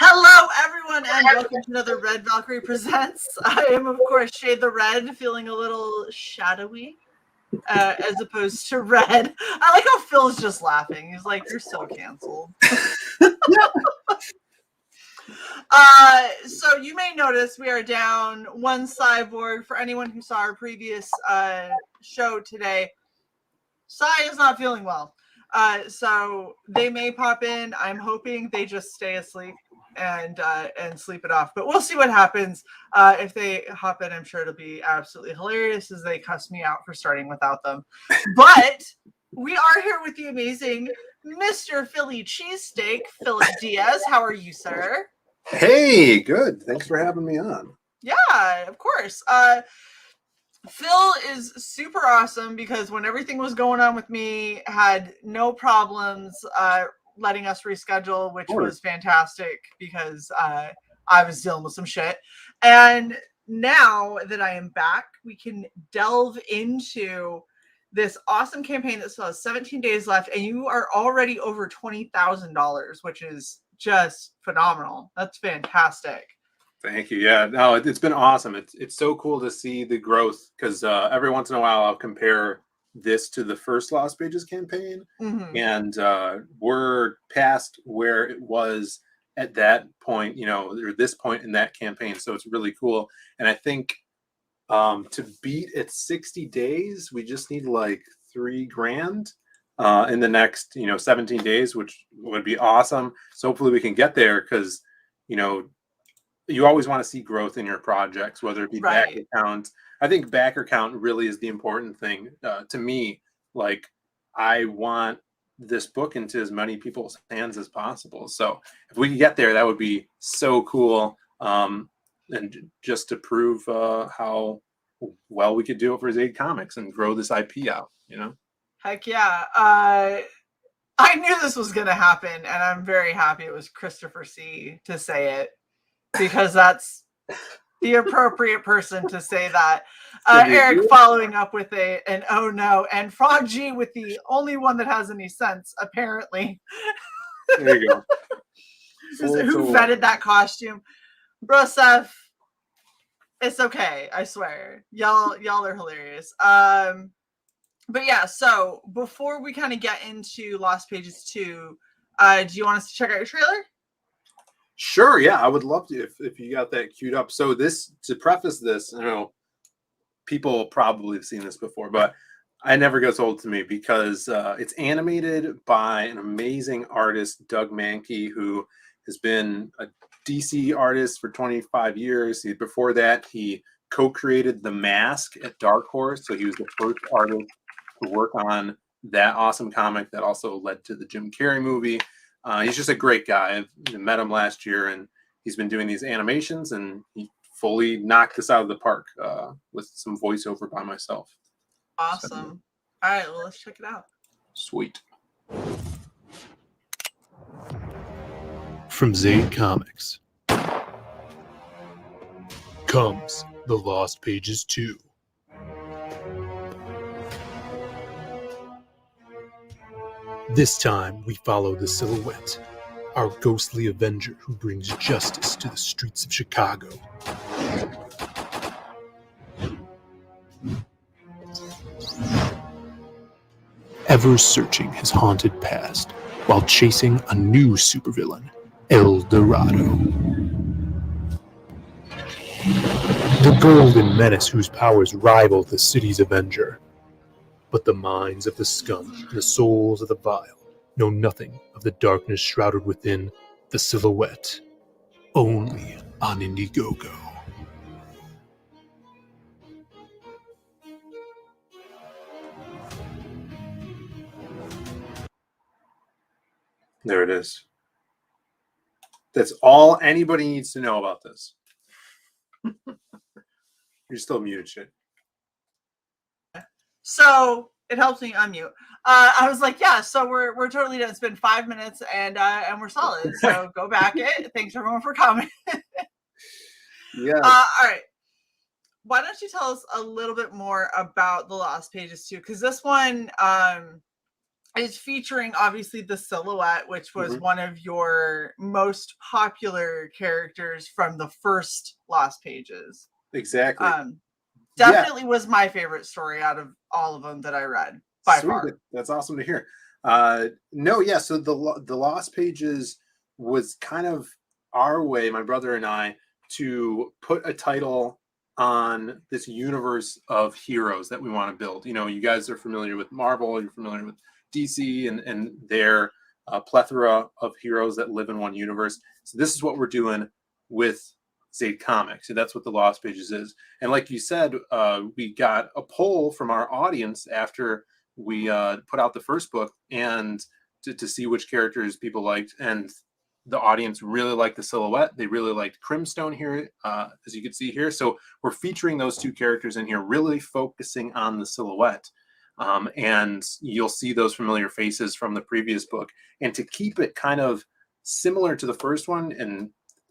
Hello, everyone, and welcome to another Red Valkyrie Presents. I am, of course, Shae the Red, feeling a little shadowy, as opposed to red. I like how Phil's just laughing. He's like, "You're so canceled." So you may notice we are down one CY.borg. For anyone who saw our previous show today, CY is not feeling well. So they may pop in. I'm hoping they just stay asleep and sleep it off. But we'll see what happens. If they hop in, I'm sure it'll be absolutely hilarious as they cuss me out for starting without them. But we are here with the amazing Mr. Philly Cheeszsteak, Philip Diaz. How are you, sir? Hey, good. Thanks for having me on. Yeah, of course. Phil is super awesome because when everything was going on with me, had no problems letting us reschedule, which was fantastic because I was dealing with some shit. And now that I am back, we can delve into this awesome campaign that still has 17 days left, and you are already over $20,000, which is just phenomenal. That's fantastic. Thank you. Yeah, no, it's been awesome. It's so cool to see the growth because every once in a while I'll compare this to the first Lost Pages campaign, and we're past where it was at that point, or this point in that campaign. So it's really cool. And I think to beat at 60 days, we just need like $3,000 in the next 17 days, which would be awesome. So hopefully we can get there because you always want to see growth in your projects, whether it be backer count. I think backer count really is the important thing to me. Like, I want this book into as many people's hands as possible. So if we could get there, that would be so cool. And just to prove how well we could do it for Zaid Comics and grow this IP out, Heck yeah. I knew this was going to happen, and I'm very happy it was Christopher C. to say it, because that's the appropriate person to say that. Eric following up with an oh no, and Frog G with the only one that has any sense, apparently. There you go. Who vetted that costume? Bro, Seth, it's okay. I swear. Y'all are hilarious. But yeah, so before we kind of get into Lost Pages 2, do you want us to check out your trailer? Sure, yeah, I would love to if you got that queued up. So to preface this, people probably have seen this before, but it never gets old to me because it's animated by an amazing artist, Doug Mankey, who has been a DC artist for 25 years. Before that, he co-created The Mask at Dark Horse, so he was the first artist to work on that awesome comic that also led to the Jim Carrey movie. He's just a great guy. I met him last year, and he's been doing these animations, and he fully knocked this out of the park with some voiceover by myself. Awesome. So, all right, well, let's check it out. Sweet. From Zaid Comics comes The Lost Pages 2. This time, we follow the Silhouette, our ghostly avenger who brings justice to the streets of Chicago. Ever searching his haunted past while chasing a new supervillain, El Dorado. The golden menace whose powers rival the city's avenger. But the minds of the scum and the souls of the vile know nothing of the darkness shrouded within the Silhouette. Only on Indiegogo. There it is. That's all anybody needs to know about this. You're still muted, shit. So it helps me unmute. I was like, yeah, so we're totally done. It's been 5 minutes and we're solid. So go back it. Thanks everyone for coming. Yeah. All right. Why don't you tell us a little bit more about the Lost Pages 2? Because this one, is featuring obviously the silhouette, which was one of your most popular characters from the first Lost Pages. Exactly. Definitely was my favorite story out of all of them that I read by far. That's awesome to hear. No, yeah. So the Lost Pages was kind of our way, my brother and I, to put a title on this universe of heroes that we want to build. You know, you guys are familiar with Marvel, you're familiar with DC and their plethora of heroes that live in one universe. So this is what we're doing with Zade Comics. So that's what the Lost Pages is. And like you said, we got a poll from our audience after we put out the first book and to see which characters people liked. And the audience really liked the silhouette. They really liked Crimstone here, as you can see here. So we're featuring those two characters in here, really focusing on the silhouette. And you'll see those familiar faces from the previous book. And to keep it kind of similar to the first one and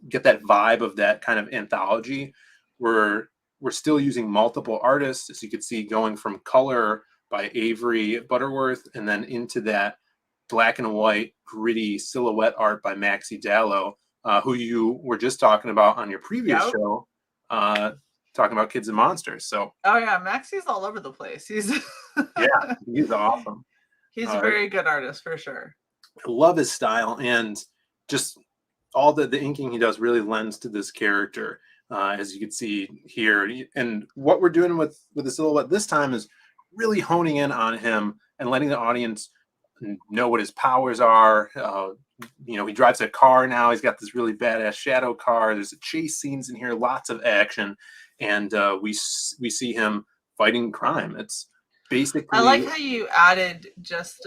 get that vibe of that kind of anthology, we're still using multiple artists, as you can see, going from color by Avery Butterworth and then into that black and white gritty silhouette art by Maxie Dallow, who you were just talking about on your previous show, talking about Kids and Monsters. So yeah, Maxie's all over the place. He's he's awesome. He's a very good artist for sure. I love his style, and just all the inking he does really lends to this character, as you can see here. And what we're doing with the silhouette this time is really honing in on him and letting the audience know what his powers are. You know, he drives a car now. He's got this really badass shadow car. There's chase scenes in here, lots of action, and we see him fighting crime. It's basically. I like how you added just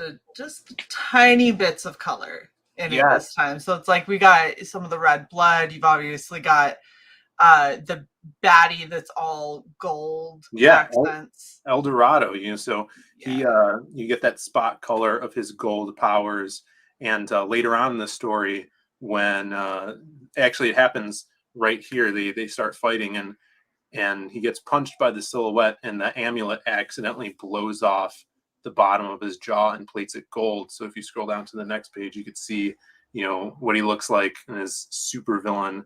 tiny bits of color in it this time. So it's like we got some of the red blood. You've obviously got the baddie that's all gold accents. El Dorado, you know, so he you get that spot color of his gold powers. And later on in the story, when actually it happens right here, they start fighting and he gets punched by the silhouette and the amulet accidentally blows off the bottom of his jaw and plates it gold. So if you scroll down to the next page, you could see, you know, what he looks like in his supervillain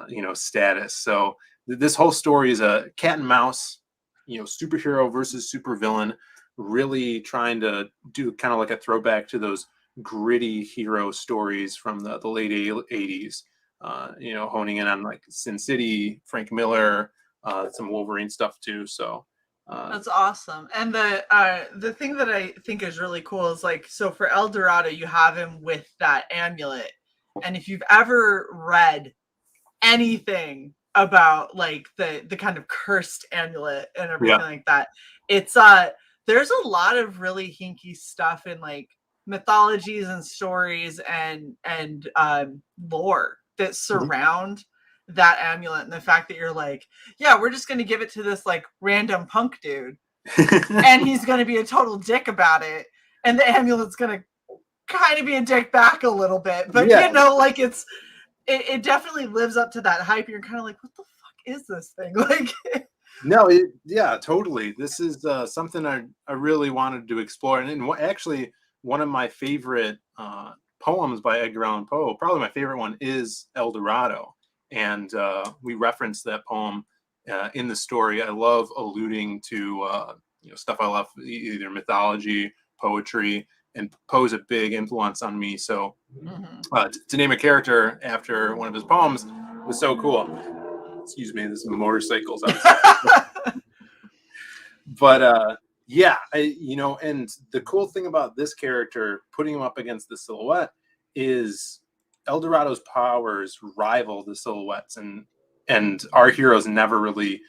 you know, status. So this whole story is a cat and mouse, you know, superhero versus supervillain, really trying to do kind of like a throwback to those gritty hero stories from the late 80s, you know, honing in on like Sin City, Frank Miller, some Wolverine stuff too. So that's awesome. And the thing that I think is really cool is like, so for El Dorado, you have him with that amulet. And if you've ever read anything about like the kind of cursed amulet and everything like that, it's there's a lot of really hinky stuff in like mythologies and stories and lore that surround that amulet, and the fact that you're like, yeah, we're just going to give it to this like random punk dude and he's going to be a total dick about it, and the amulet's going to kind of be a dick back a little bit, but you know, like it definitely lives up to that hype. You're kind of like, what the fuck is this thing? Like, no, totally. This is something I really wanted to explore. And actually, one of my favorite poems by Edgar Allan Poe, probably my favorite one, is El Dorado. And we reference that poem in the story. I love alluding to you know, stuff I love, either mythology, poetry, and Poe's a big influence on me. So to name a character after one of his poems was so cool. Excuse me, there's some motorcycles outside. But you know, and the cool thing about this character, putting him up against the silhouette, is El Dorado's powers rival the silhouettes, and our heroes never really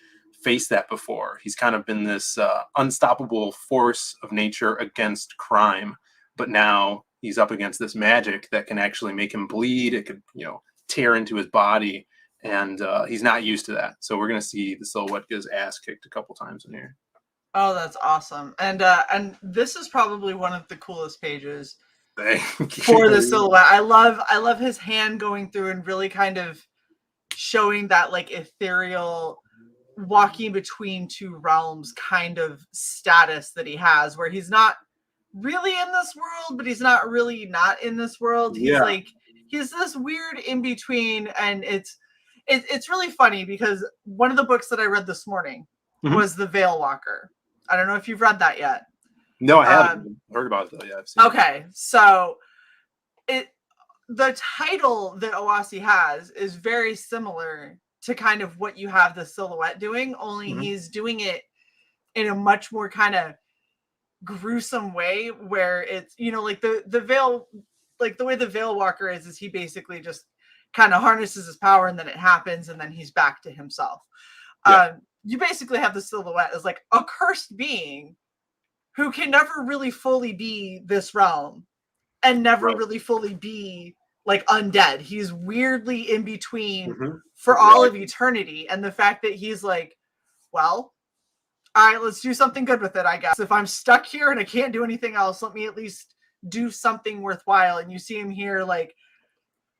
faced that before. He's kind of been this unstoppable force of nature against crime, but now he's up against this magic that can actually make him bleed. It could, you know, tear into his body, and he's not used to that. So we're gonna see the silhouette get his ass kicked a couple times in here. Oh, that's awesome. And this is probably one of the coolest pages for the silhouette. I love his hand going through and really kind of showing that like ethereal walking between two realms kind of status that he has, where he's not really in this world, but he's not really not in this world. He's like, he's this weird in between, and it's really funny because one of the books that I read this morning was The Vail Walker. I don't know if you've read that yet. No, I haven't heard about it though. Yeah, I've seen okay, so the title that Owasi has is very similar to kind of what you have the Silhouette doing, only he's doing it in a much more kind of gruesome way, where it's, you know, like the Vail, like the way the Vail Walker is he basically just kind of harnesses his power and then it happens and then he's back to himself. You basically have the Silhouette as like a cursed being who can never really fully be this realm and never really fully be like undead. He's weirdly in between for all of eternity. And the fact that he's like, well, all right, let's do something good with it, I guess. If I'm stuck here and I can't do anything else, let me at least do something worthwhile. And you see him here, like,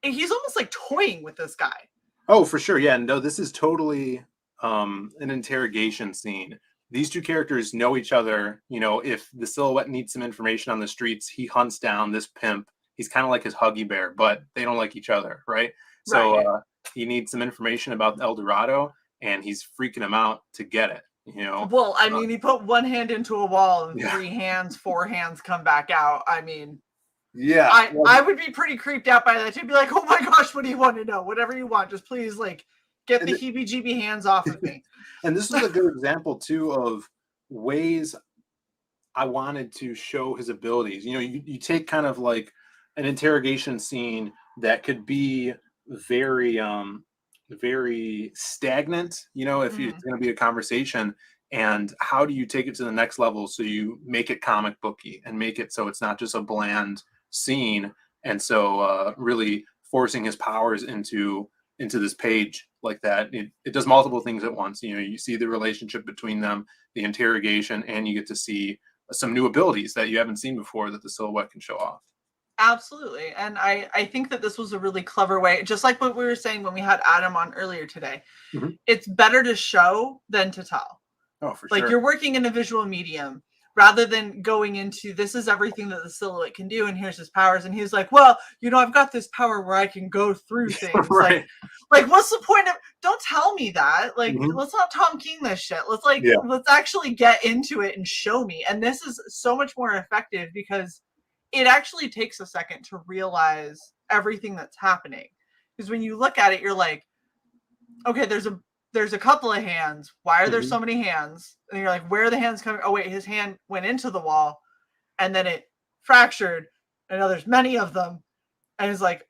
he's almost like toying with this guy. Oh, for sure. Yeah, no, this is totally an interrogation scene. These two characters know each other. You know, if the Silhouette needs some information on the streets, he hunts down this pimp. He's kind of like his Huggy Bear, but they don't like each other, right? So he needs some information about El Dorado, and he's freaking him out to get it. You know, well, I mean, he put one hand into a wall and 3 hands, 4 hands come back out. I mean, I would be pretty creeped out by that. To be like, oh my gosh, what do you want to know? Whatever you want, just please, like, get the heebie-jeebie hands off of me. And this is a good example too of ways I wanted to show his abilities. You know, you take kind of like an interrogation scene that could be very very stagnant, you know, if it's going to be a conversation, and how do you take it to the next level so you make it comic booky and make it so it's not just a bland scene, and so really forcing his powers into this page like that. It does multiple things at once. You know, you see the relationship between them, the interrogation, and you get to see some new abilities that you haven't seen before that the Silhouette can show off. Absolutely. And I think that this was a really clever way, just like what we were saying when we had Adam on earlier today. It's better to show than to tell. Oh, for sure. Like, you're working in a visual medium rather than going into, this is everything that the Silhouette can do and here's his powers. And he's like, well, you know, I've got this power where I can go through things. Like what's the point of, don't tell me that. Like, let's not Tom King this shit. Let's actually get into it and show me. And this is so much more effective because it actually takes a second to realize everything that's happening. Because when you look at it, you're like, okay, there's a couple of hands. Why are there so many hands? And you're like, where are the hands coming? Oh, wait, his hand went into the wall and then it fractured. And now there's many of them. And it's like,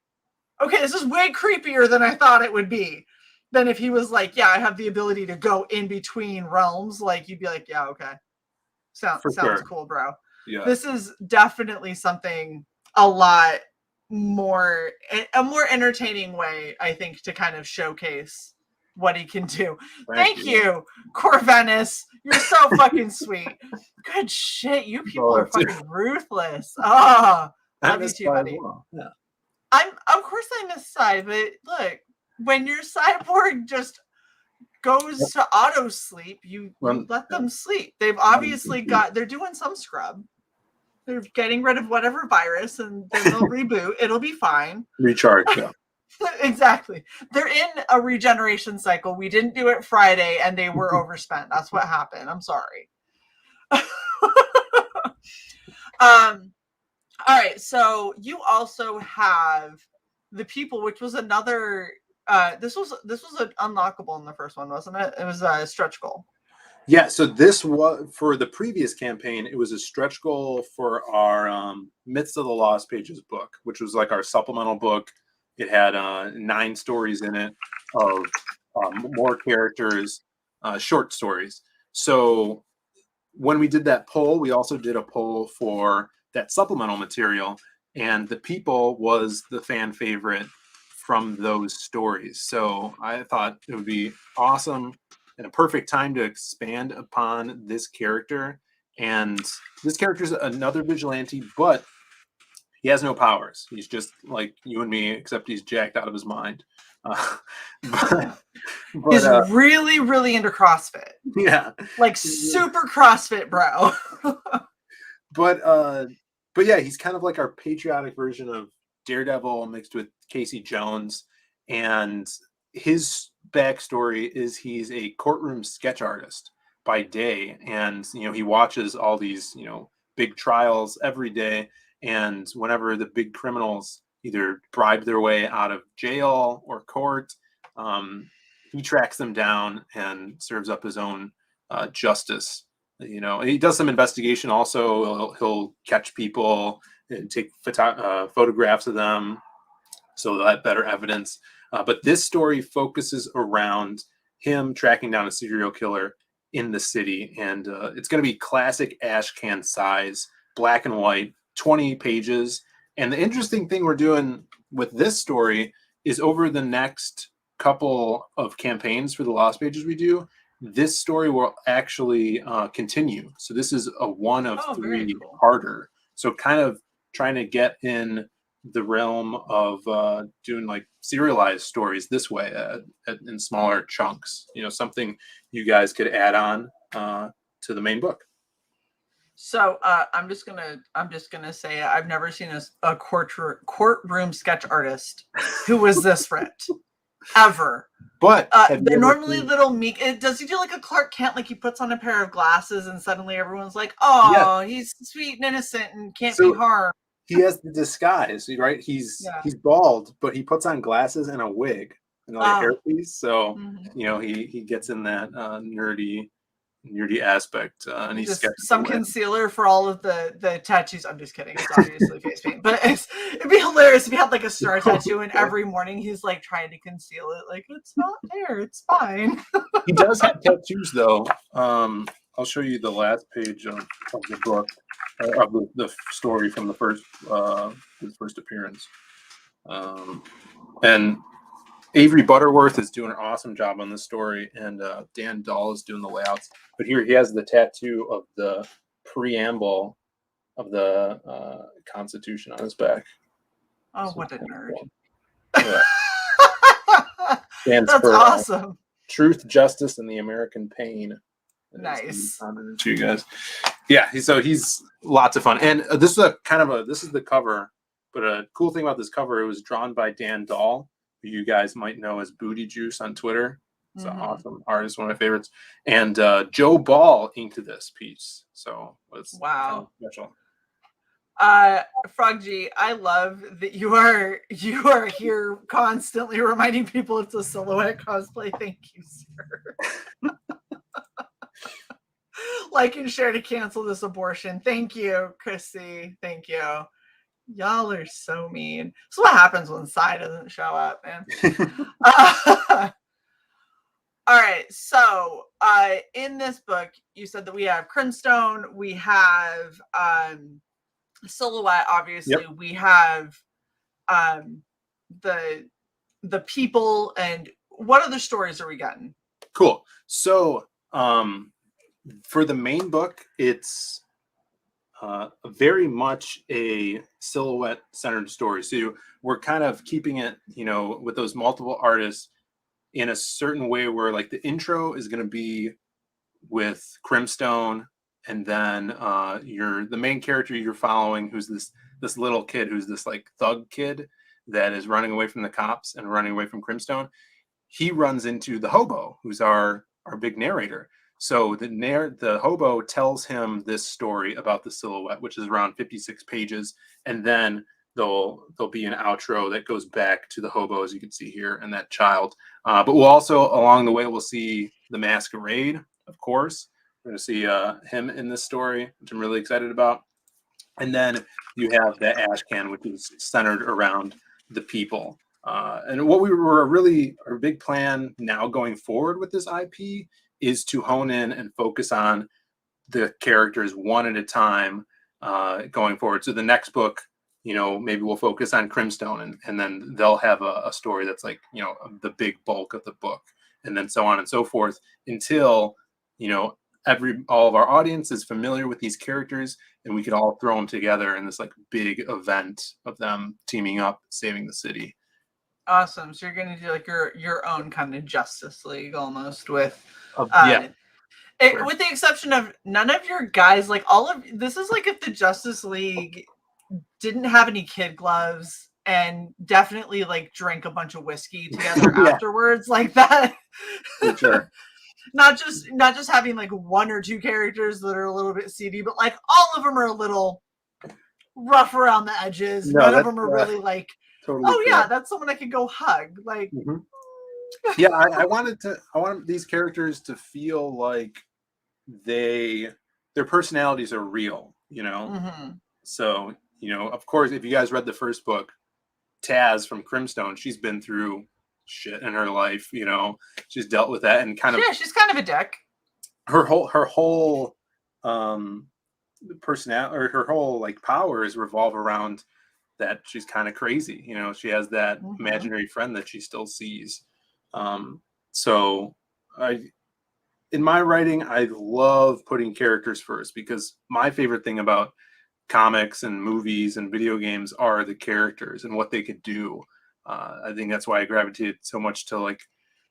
okay, this is way creepier than I thought it would be. Than if he was like, yeah, I have the ability to go in between realms. Like, you'd be like, yeah, okay. Sounds cool, bro. Yeah. This is definitely something a lot more, a more entertaining way, I think, to kind of showcase what he can do. Thank you, Corvinus. You're so fucking sweet. Good shit. You people are fucking ruthless. Oh, love you too, buddy. Yeah. Of course I miss Cy, but look, when your CY.borg just goes to auto sleep, you let them sleep. They've obviously they're doing some scrub. They're getting rid of whatever virus and then they'll reboot. It'll be fine. Recharge, yeah. Exactly. They're in a regeneration cycle. We didn't do it Friday and they were overspent. That's what happened. I'm sorry. All right. So you also have the people, which was another, this was an unlockable in the first one, wasn't it? It was a stretch goal. Yeah, so this was, for the previous campaign, it was a stretch goal for our Myths of the Lost Pages book, which was like our supplemental book. It had 9 stories in it of more characters, short stories. So when we did that poll, we also did a poll for that supplemental material, and the people was the fan favorite from those stories. So I thought it would be awesome and a perfect time to expand upon this character. And this character is another vigilante, but he has no powers. He's just like you and me, except he's jacked out of his mind. But he's really, really into CrossFit. Yeah. Like super CrossFit, bro. but yeah, he's kind of like our patriotic version of Daredevil mixed with Casey Jones, and his backstory is he's a courtroom sketch artist by day, and he watches all these big trials every day, and whenever the big criminals either bribe their way out of jail or court, he tracks them down and serves up his own justice. He does some investigation also. He'll catch people and take photographs of them so they'll have better evidence. But this story focuses around him tracking down a serial killer in the city, and it's going to be classic ash can size, black and white, 20 pages. And the interesting thing we're doing with this story is over the next couple of campaigns for the Lost Pages we do, this story will actually continue. So this is a one of three cool. parter. So kind of trying to get in the realm of doing like serialized stories this way in smaller chunks. Something you guys could add on to the main book. So I'm just gonna say I've never seen a courtroom sketch artist who was this ripped ever. But they're normally little meek. Does he do like a Clark Kent? Like he puts on a pair of glasses and suddenly everyone's like, "Oh, he's sweet and innocent and can't be harmed." He has the disguise, right? He's bald, but he puts on glasses and a wig and like a hairpiece. So he gets in that nerdy aspect, and he's some concealer for all of the tattoos. I'm just kidding. It's obviously face paint, but it'd be hilarious if he had like a star tattoo, and every morning he's like trying to conceal it, like it's not there, it's fine. He does have tattoos, though. I'll show you the last page of the book of the story from the first appearance, and Avery Butterworth is doing an awesome job on this story, and Dan Dahl is doing the layouts. But here he has the tattoo of the preamble of the Constitution on his back. Oh, what a nerd! Yeah. That's awesome. Truth, justice, and the American pain. Nice. To you guys, yeah. So he's lots of fun, and this is this is the cover. But a cool thing about this cover, it was drawn by Dan Dahl, who you guys might know as Booty Juice on Twitter. It's an awesome artist, one of my favorites. And Joe Ball inked this piece, so it's kind of special. Frog G, I love that you are here constantly reminding people it's a Silhouette cosplay. Thank you, sir. Like and share to cancel this abortion. Thank you, Chrissy. Thank you. Y'all are so mean. So what happens when Cy doesn't show up, man? All right. So in this book, you said that we have Crimstone, we have Silhouette, obviously. Yep. We have the people, and what other stories are we getting? Cool. So for the main book, it's very much a Silhouette centered story. So we're kind of keeping it, with those multiple artists in a certain way where like the intro is going to be with Crimstone, and then the main character you're following, who's this little kid, who's this like thug kid that is running away from the cops and running away from Crimstone. He runs into the hobo, who's our big narrator. So the hobo tells him this story about the Silhouette, which is around 56 pages, and then there'll be an outro that goes back to the hobo, as you can see here, and that child. But we'll also, along the way, we'll see the Masquerade, of course. We're going to see him in this story, which I'm really excited about. And then you have the ash can, which is centered around the people. And what our big plan now going forward with this IP is to hone in and focus on the characters one at a time going forward. So the next book, maybe we'll focus on Crimstone, and then they'll have a story that's like, the big bulk of the book, and then so on and so forth until, all of our audience is familiar with these characters, and we can all throw them together in this like big event of them teaming up, saving the city. Awesome. So you're going to do like your own kind of Justice League almost with, yeah. With the exception of none of your guys, like all of this is like if the Justice League didn't have any kid gloves and definitely like drank a bunch of whiskey together afterwards, like that. For sure. Not just having like one or two characters that are a little bit seedy, but like all of them are a little rough around the edges. None of them are really like, totally yeah, that's someone I could go hug. Like, yeah, I wanted these characters to feel like their personalities are real, you know. So, you know, of course, if you guys read the first book, Taz from Crimstone, she's been through shit in her life, you know. She's dealt with that and she's kind of a dick. Her whole personality, or her whole like powers revolve around that she's kind of crazy, you know. She has that imaginary friend that she still sees. So in my writing, I love putting characters first, because my favorite thing about comics and movies and video games are the characters and what they could do. I think that's why I gravitated so much to like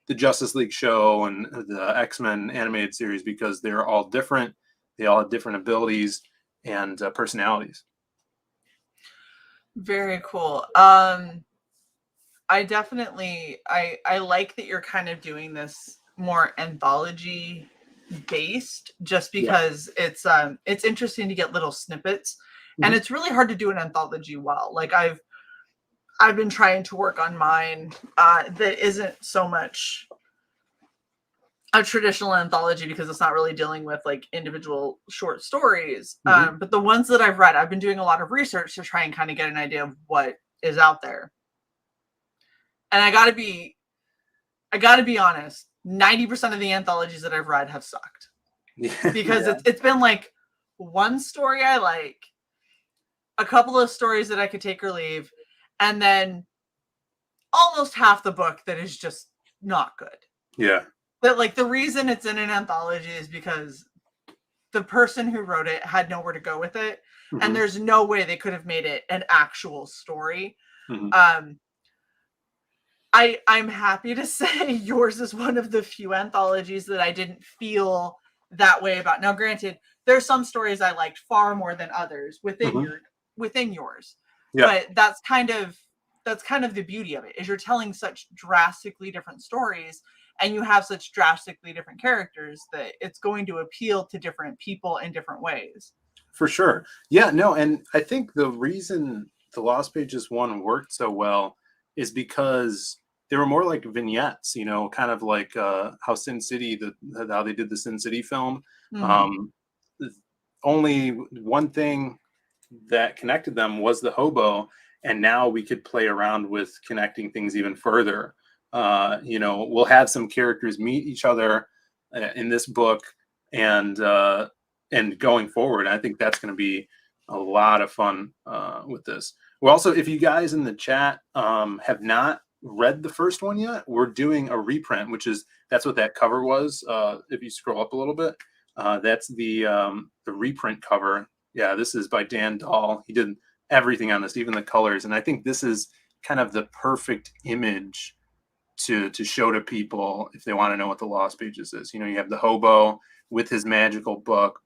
the Justice League show and the X-Men animated series, because they're all different. They all have different abilities and personalities. Very cool. I definitely I like that you're kind of doing this more anthology based, just because it's interesting to get little snippets, and it's really hard to do an anthology well. Like I've been trying to work on mine that isn't so much a traditional anthology, because it's not really dealing with like individual short stories. But the ones that I've read, I've been doing a lot of research to try and kind of get an idea of what is out there. And I gotta be honest, 90% of the anthologies that I've read have sucked. Because it's been like one story I like, a couple of stories that I could take or leave, and then almost half the book that is just not good. Yeah. But like the reason it's in an anthology is because the person who wrote it had nowhere to go with it, and there's no way they could have made it an actual story. I'm happy to say yours is one of the few anthologies that I didn't feel that way about. Now, granted, there's some stories I liked far more than others within yours. But that's kind of the beauty of it, is you're telling such drastically different stories, and you have such drastically different characters that it's going to appeal to different people in different ways. For sure. Yeah, no, and I think the reason the Lost Pages one worked so well is because they were more like vignettes, you know, kind of like how Sin City, how they did the Sin City film. Only one thing that connected them was the hobo, and now we could play around with connecting things even further. You know, we'll have some characters meet each other in this book, and going forward, I think that's going to be a lot of fun with this. Well, also, if you guys in the chat have not read the first one yet, we're doing a reprint, that's what that cover was. If you scroll up a little bit, that's the reprint cover. Yeah, this is by Dan Dahl. He did everything on this, even the colors, and I think this is kind of the perfect image to show to people if they want to know what the Lost Pages is. You know, you have the hobo with his magical book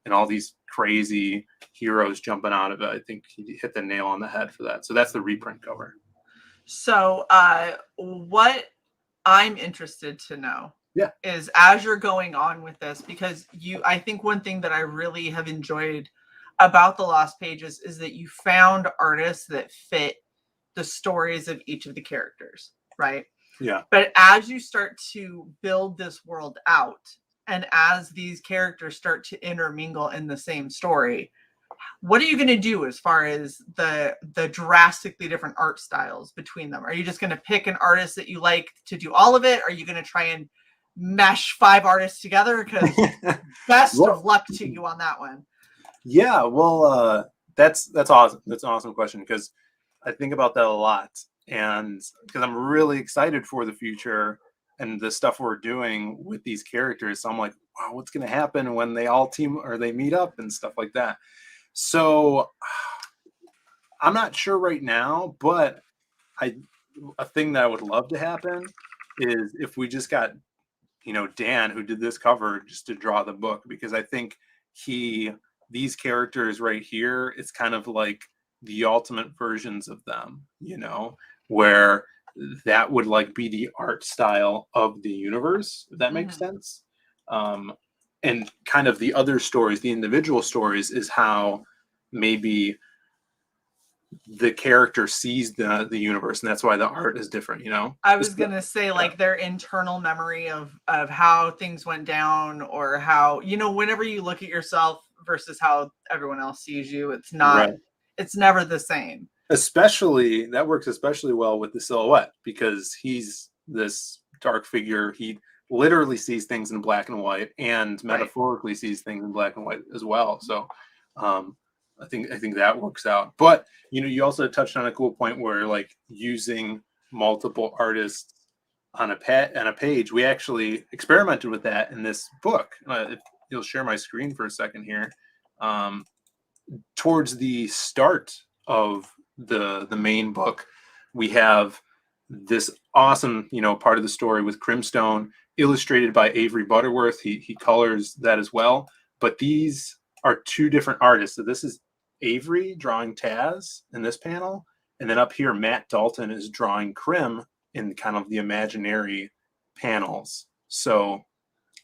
and all these crazy heroes jumping out of it. I think he hit the nail on the head for that. So that's the reprint cover. So what I'm interested to know is, as you're going on with this, because I think one thing that I really have enjoyed about the Lost Pages is that you found artists that fit the stories of each of the characters, right? Yeah. But as you start to build this world out, and as these characters start to intermingle in the same story, what are you going to do as far as the drastically different art styles between them? Are you just going to pick an artist that you like to do all of it? Are you going to try and mesh 5 artists together? Because best of luck to you on that one. Yeah, well, that's awesome. That's an awesome question, because I think about that a lot, and because I'm really excited for the future and the stuff we're doing with these characters. So I'm like, wow, what's going to happen when they all team or they meet up and stuff like that? So I'm not sure right now, but a thing that I would love to happen is if we just got, Dan, who did this cover just to draw the book, because I think these characters right here, it's kind of like the ultimate versions of them, where that would like be the art style of the universe, if that makes sense. And kind of the other stories, the individual stories, is how maybe the character sees the universe, and that's why the art is different. I was gonna say like their internal memory of how things went down, or how whenever you look at yourself versus how everyone else sees you, it's not it's never the same. Especially that works especially well with the Silhouette, because he's this dark figure. He literally sees things in black and white, and metaphorically sees things in black and white as well. So I think that works out. But you also touched on a cool point where like using multiple artists on a page. We actually experimented with that in this book. If you'll share my screen for a second here. Towards the start of the main book, we have this awesome part of the story with Crimstone, illustrated by Avery Butterworth. He colors that as well. But these are two different artists. So this is Avery drawing Taz in this panel, and then up here Matt Dalton is drawing Crim in kind of the imaginary panels. So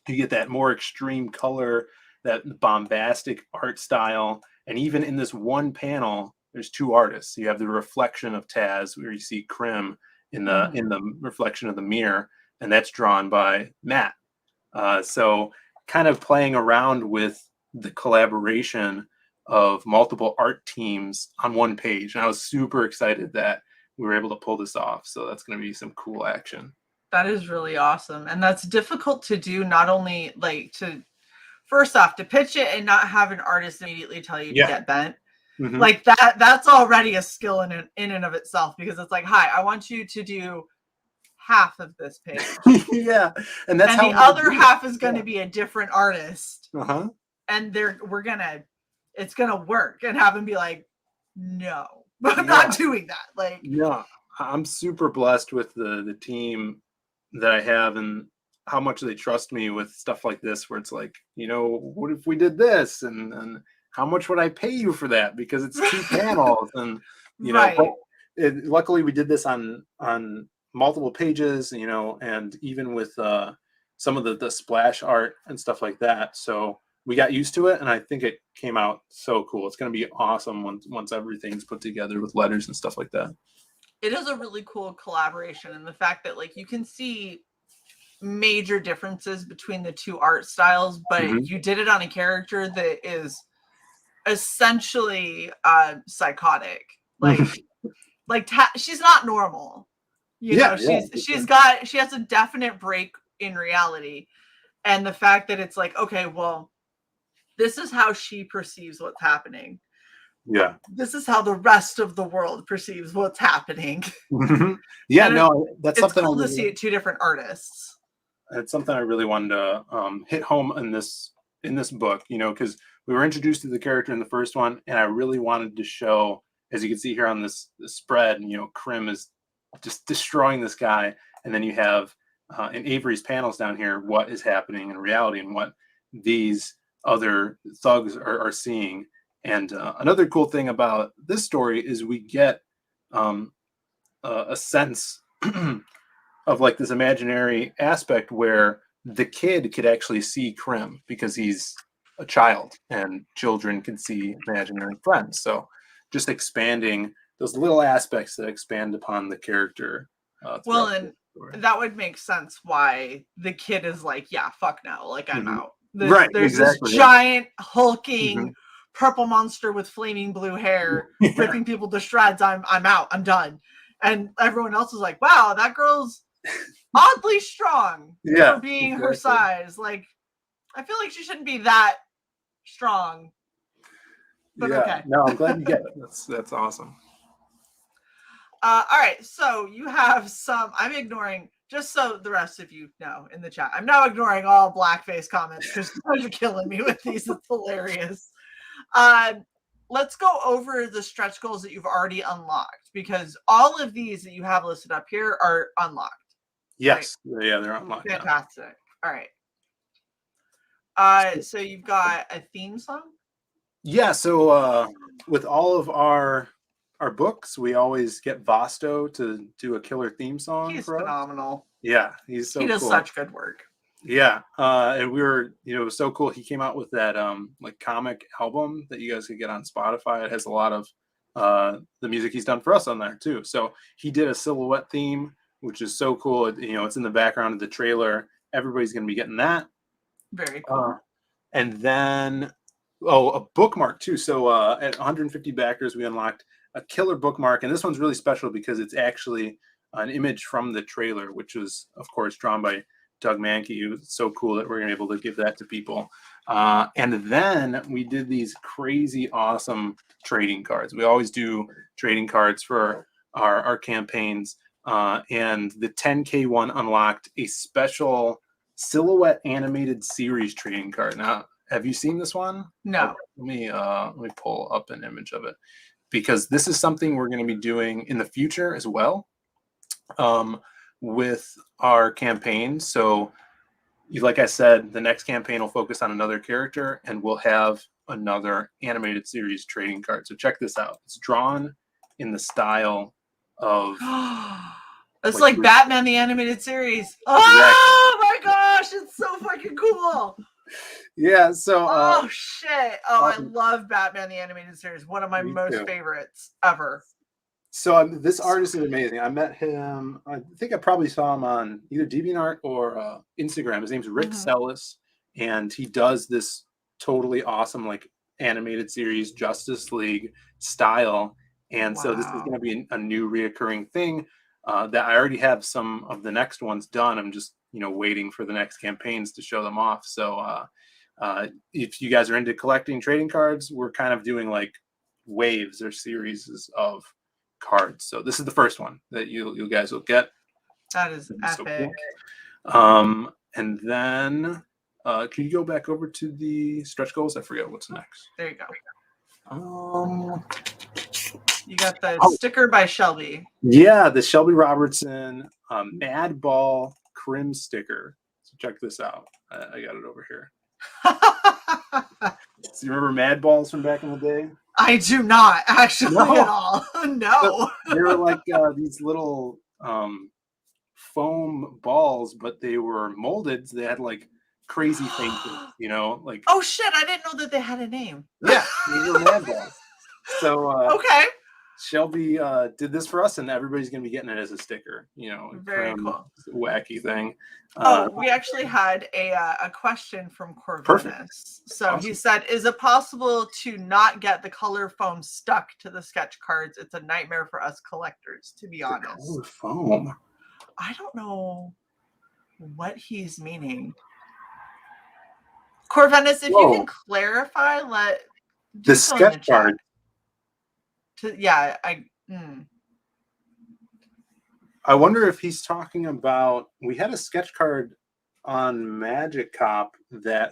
you get that more extreme color, that bombastic art style. And even in this one panel, there's two artists. You have the reflection of Taz, where you see Crim in the reflection of the mirror, and that's drawn by Matt. So kind of playing around with the collaboration of multiple art teams on one page. And I was super excited that we were able to pull this off. So that's going to be some cool action. That is really awesome. And that's difficult to do, not only like first off, to pitch it and not have an artist immediately tell you to get bent. Like that's already a skill in and of itself, because it's like, hi, I want you to do half of this page. And that's the other half is going to be a different artist. And it's gonna work, and have him be like, no, I'm not doing that. Like, I'm super blessed with the team that I have, and how much they trust me with stuff like this, where it's like, what if we did this, and how much would I pay you for that, because it's two panels, and luckily we did this on multiple pages, and even with some of the splash art and stuff like that. So we got used to it, and I think it came out so cool. It's going to be awesome once everything's put together with letters and stuff like that. It is a really cool collaboration, and the fact that like you can see major differences between the two art styles, but you did it on a character that is essentially psychotic. Like she's not normal. She has a definite break in reality, and the fact that it's like, okay, well, this is how she perceives what's happening. This is how the rest of the world perceives what's happening. That's something cool to see it two different artists. It's something I really wanted to hit home in this book, because we were introduced to the character in the first one, and I really wanted to show, as you can see here on this spread, Crim is just destroying this guy, and then you have in Avery's panels down here what is happening in reality and what these other thugs are seeing. And another cool thing about this story is we get a sense of like this imaginary aspect where the kid could actually see Crim, because he's a child and children can see imaginary friends. So just expanding those little aspects that expand upon the character. Well, and that would make sense why the kid is like, yeah, fuck no, like I'm out. There's this giant hulking purple monster with flaming blue hair ripping people to shreds. I'm out. I'm done. And everyone else is like, wow, that girl's oddly strong for being her size. Like, I feel like she shouldn't be that strong. But okay. No, I'm glad you get it. That's awesome. All right, so you have I'm ignoring, just so the rest of you know in the chat, I'm now ignoring all blackface comments because you're killing me with these. It's hilarious. Let's go over the stretch goals that you've already unlocked, because all of these that you have listed up here are unlocked. Yes. Right? Yeah, they're unlocked. Fantastic. All right. So you've got a theme song? Yeah, so with all of our books, we always get Vasto to do a killer theme song. He's for us. phenomenal. Yeah, he's so he does cool. such good work. Yeah, and we were, it was so cool. He came out with that like comic album that you guys could get on Spotify. It has a lot of the music he's done for us on there too. So he did a silhouette theme, which is so cool. It's in the background of the trailer. Everybody's going to be getting that. Very cool. And then, a bookmark too. So at 150 backers, we unlocked a killer bookmark, and this one's really special because it's actually an image from the trailer, which was, of course, drawn by Doug Mankey. It's so cool that we're going to be able to give that to people. And then we did these crazy awesome trading cards. We always do trading cards for our campaigns. And the 10K one unlocked a special silhouette animated series trading card. Now, have you seen this one? No. Let me pull up an image of it, because this is something we're going to be doing in the future as well. With our campaign. So like I said, the next campaign will focus on another character, and we'll have another animated series trading card. So check this out. It's drawn in the style of it's like Batman the Animated Series. Oh my gosh, it's so fucking cool. Yeah, so oh shit. I love Batman the Animated Series. One of my most favorites ever. So this artist is amazing. I met him. I think I probably saw him on either DeviantArt or Instagram. His name's Rick Sellis, and he does this totally awesome like animated series Justice League style. And so this is going to be a new reoccurring thing that I already have some of the next ones done. I'm just waiting for the next campaigns to show them off. So if you guys are into collecting trading cards, we're kind of doing like waves or series of cards. So this is the first one that you guys will get. That is epic. So cool. And then can you go back over to the stretch goals? I forget what's next. There you go. You got the sticker by Shelby. Yeah, the Shelby Robertson Madball Crim sticker. So check this out. I got it over here. So you remember Madballs from back in the day? I do not actually at all. No. They were like these little foam balls, but they were molded. So they had like crazy faces, like. Oh shit! I didn't know that they had a name. Yeah, they were Madballs. So okay. Shelby did this for us, and everybody's gonna be getting it as a sticker. Very cool, wacky thing. We actually had a question from Corvinus. So awesome. He said, "Is it possible to not get the color foam stuck to the sketch cards? It's a nightmare for us collectors, to be honest." Color foam. I don't know what he's meaning. Corvinus, if you can clarify, the sketch card. I wonder if he's talking about, we had a sketch card on Magic Cop that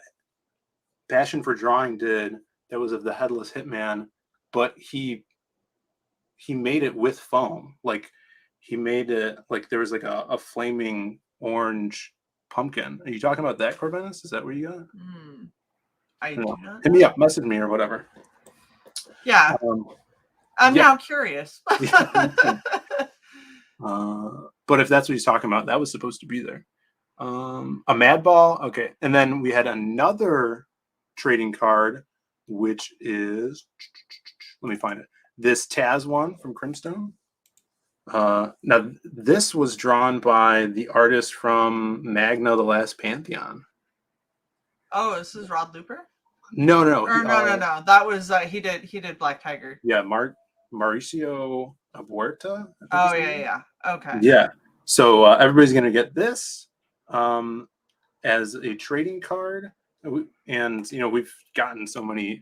Passion for Drawing did that was of the Headless Hitman, but he made it with foam. Like he made it like there was like a flaming orange pumpkin. Are you talking about that, Corvinus? Is that where you got it? I do not. Hit me up, message me or whatever. Yeah. I'm now curious. But if that's what he's talking about, that was supposed to be there. A Madball. Okay. And then we had another trading card, which is, let me find it. This Taz one from Crimstone. Now, this was drawn by the artist from Magna, The Last Pantheon. Oh, this is Rod Looper? No. No. That was, he did Black Tiger. Yeah, Mauricio Abuerta. Oh, yeah. Okay. Yeah. So everybody's going to get this as a trading card. And, we've gotten so many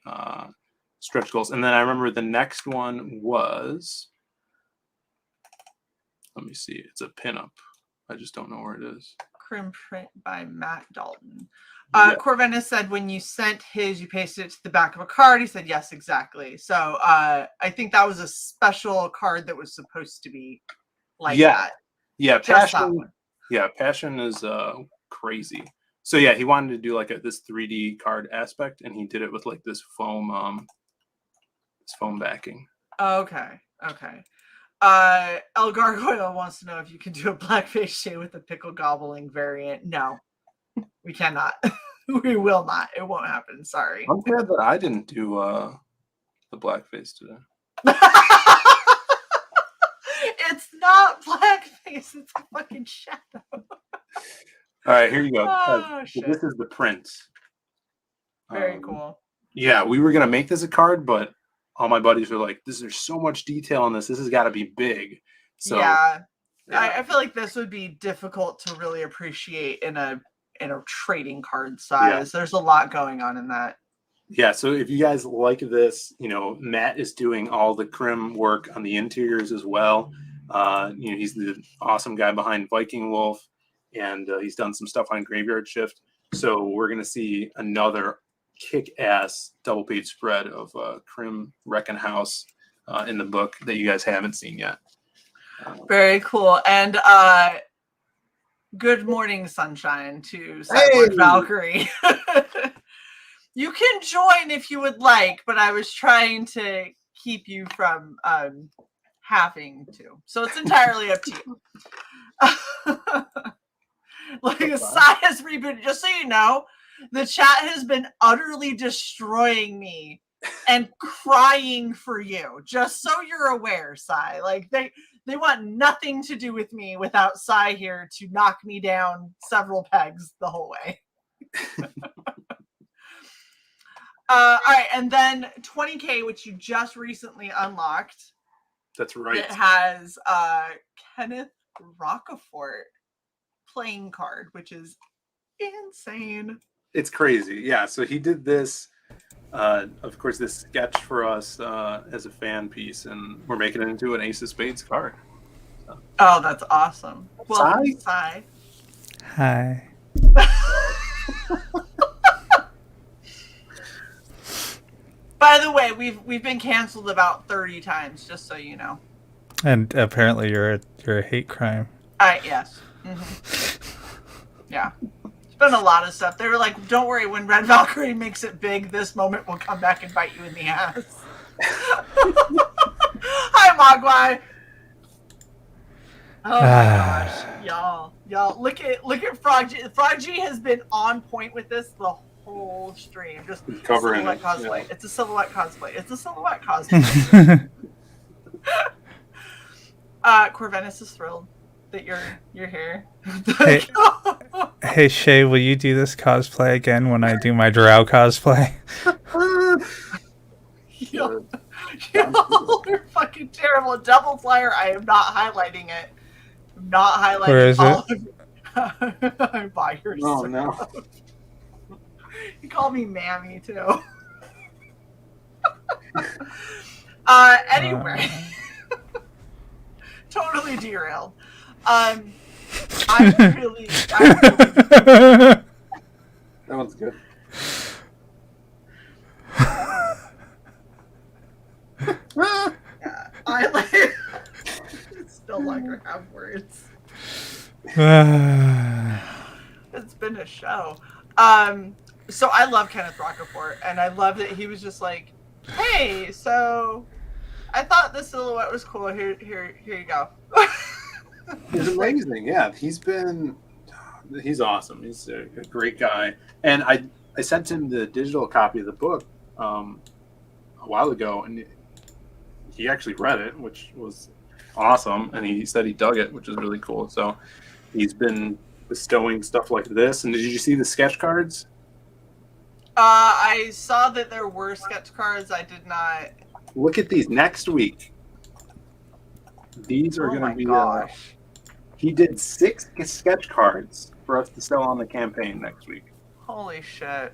stretch goals. And then I remember the next one was, let me see. It's a pinup. I just don't know where it is. Crim print by Matt Dalton. Yeah. Corvinus said when you sent his, you pasted it to the back of a card. He said, yes, exactly. So I think that was a special card that was supposed to be like that. Yeah, Passion. Yeah, Passion is crazy. So yeah, he wanted to do like this 3D card aspect, and he did it with like this foam backing. Okay. El Gargoyle wants to know if you can do a blackface Shae with a pickle gobbling variant. No, we cannot. We will not. It won't happen. Sorry. I'm glad that I didn't do the blackface today. It's not blackface. It's a fucking shadow. All right, here you go. Oh, so this is the print. Very cool. Yeah, we were gonna make this a card, but all my buddies were like, "There's so much detail in this. This has got to be big." So yeah. I feel like this would be difficult to really appreciate in a trading card size. There's a lot going on in that. Yeah, so if you guys like this, Matt is doing all the crim work on the interiors as well. He's the awesome guy behind Viking Wolf, and he's done some stuff on Graveyard Shift. So we're gonna see another kick-ass double-page spread of Crim Wrecking House in the book that you guys haven't seen yet. Very cool. And good morning, sunshine, to CY.borg Valkyrie. You can join if you would like, but I was trying to keep you from having to. So it's entirely up to you. Like CY has rebooted. Just so you know, the chat has been utterly destroying me and crying for you. Just so you're aware, CY. Like they want nothing to do with me without CY here to knock me down several pegs the whole way. All right, and then 20K, which you just recently unlocked. That's right. It has Kenneth Rockefort playing card, which is insane. It's crazy. Yeah, so he did this, of course, this sketch for us as a fan piece, and we're making it into an Ace of Spades card. So. Oh, that's awesome. Well, CY. Hi. By the way, we've been canceled about 30 times, just so you know. And apparently you're a hate crime. Yes. Mm-hmm. Yeah. It's been a lot of stuff. They were like, don't worry, when Red Valkyrie makes it big, this moment will come back and bite you in the ass. Hi, Mogwai. Oh my gosh. Y'all look at Frog G. Frog G has been on point with this the whole stream. Just covering silhouette it. cosplay. Yeah. It's a silhouette cosplay. Corvinus is thrilled that you're here. Hey, hey Shae, will you do this cosplay again when I do my Drow cosplay? Y'all are fucking terrible. Double flyer. I am not highlighting it. I'm not highlighting. Where is it? I'm by yourself. Oh no. You call me Mammy too. Anyway. Totally derailed. I'm really That one's good. Yeah, I like still like to have words. It's been a show. So I love Kenneth Rockefort, and I love that he was just like, hey, so I thought this silhouette was cool. Here you go. He's amazing. Yeah, he's awesome. He's a great guy. And I sent him the digital copy of the book a while ago, and he actually read it, which was awesome. And he said he dug it, which is really cool. So he's been bestowing stuff like this. And did you see the sketch cards? I saw that there were sketch cards. I did not. Look at these next week. These are going to be. He did 6 sketch cards for us to sell on the campaign next week. Holy shit!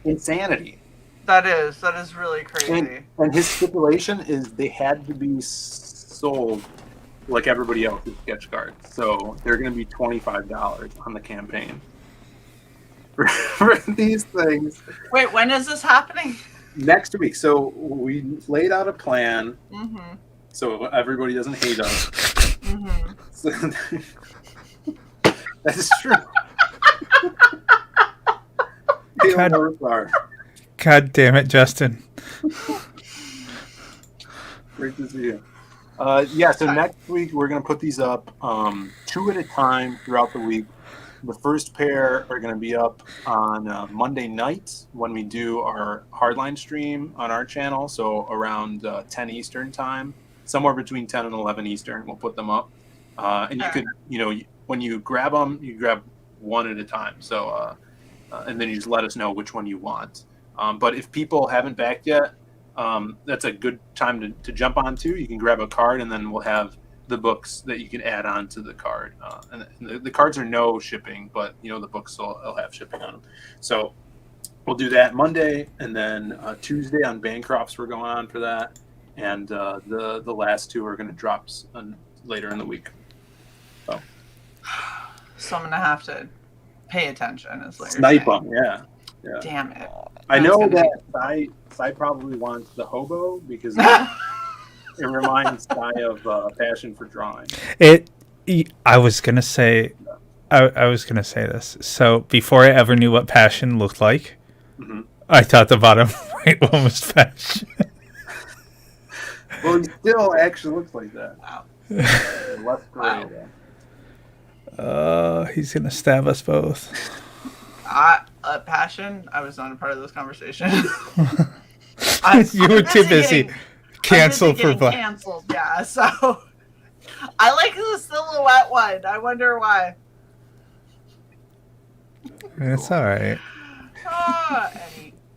Insanity. That is really crazy. And his stipulation is they had to be sold like everybody else's sketch cards. So they're going to be $25 on the campaign for these things. Wait, when is this happening? Next week. So we laid out a plan. Mm-hmm. So everybody doesn't hate us. Mm-hmm. So, that is true. Vail Walker. God damn it, Justin. Great to see you. So next week we're going to put these up 2 at a time throughout the week. The first pair are going to be up on Monday night when we do our Hardline stream on our channel, so around 10 Eastern time, somewhere between 10 and 11 Eastern, we'll put them up. And you could, when you grab them, you grab one at a time. So, and then you just let us know which one you want. But if people haven't backed yet, that's a good time to jump on too. You can grab a card, and then we'll have the books that you can add on to the card. And the cards are no shipping, but the books will have shipping on them. So we'll do that Monday, and then Tuesday on Bancrofts we're going on for that, and the last 2 are going to drop later in the week. So I'm gonna have to pay attention. Is what Snipe them, yeah. Damn it! I know that Cy probably wants the hobo because it reminds Cy of passion for drawing. I was gonna say this. So before I ever knew what passion looked like, I thought the bottom right one was passion. Well, he still actually looks like that. Wow. Less gray. He's gonna stab us both. Passion. I was not a part of this conversation. You were too busy. Canceled for black. Canceled, yeah. So I like the silhouette one. I wonder why. It's all right.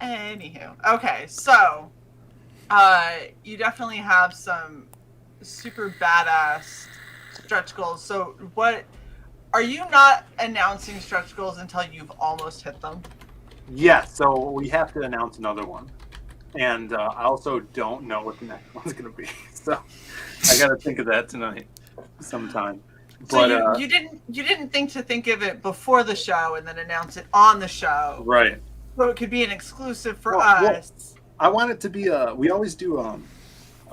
Anywho, okay. So, you definitely have some super badass stretch goals. So, what are you not announcing stretch goals until you've almost hit them? Yeah. So we have to announce another one. And I also don't know what the next one's going to be. So I got to think of that tonight sometime. So but, you didn't think of it before the show and then announce it on the show. Right. So it could be an exclusive for us. Well, I want it to be we always do a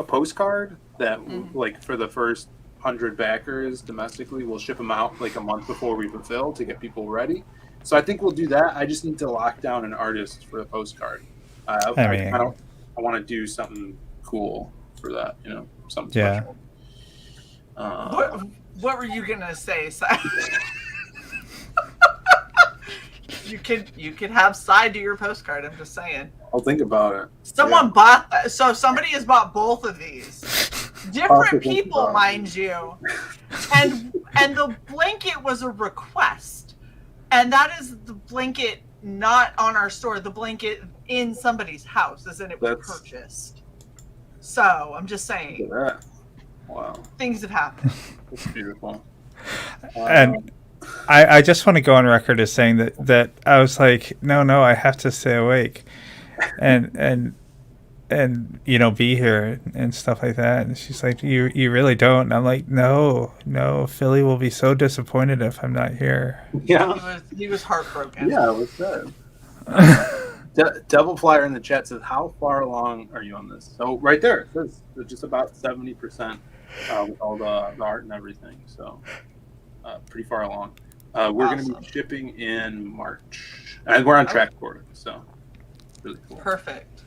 postcard that like for the first 100 backers domestically, we'll ship them out like a month before we fulfill to get people ready. So I think we'll do that. I just need to lock down an artist for the postcard. I want to do something cool for that, something special. What were you gonna say, Si? You could have Si do your postcard. I'm just saying. I'll think about it. Someone bought that, so somebody has bought both of these. Different people, mind you, and the blanket was a request, and that is the blanket not on our store. The blanket in somebody's house, as in it was purchased. So I'm just saying. Look at that. Wow. Things have happened. It's beautiful. And I just want to go on record as saying that I was like, no, I have to stay awake, and be here and stuff like that. And she's like, you really don't. And I'm like, no, Philly will be so disappointed if I'm not here. Yeah, he was heartbroken. Yeah, it was good. Devil Flyer in the chat says, how far along are you on this? So right there, it says just about 70% with all the art and everything. So pretty far along. We're going to be shipping in March. And we're on track for it. So really cool. Perfect.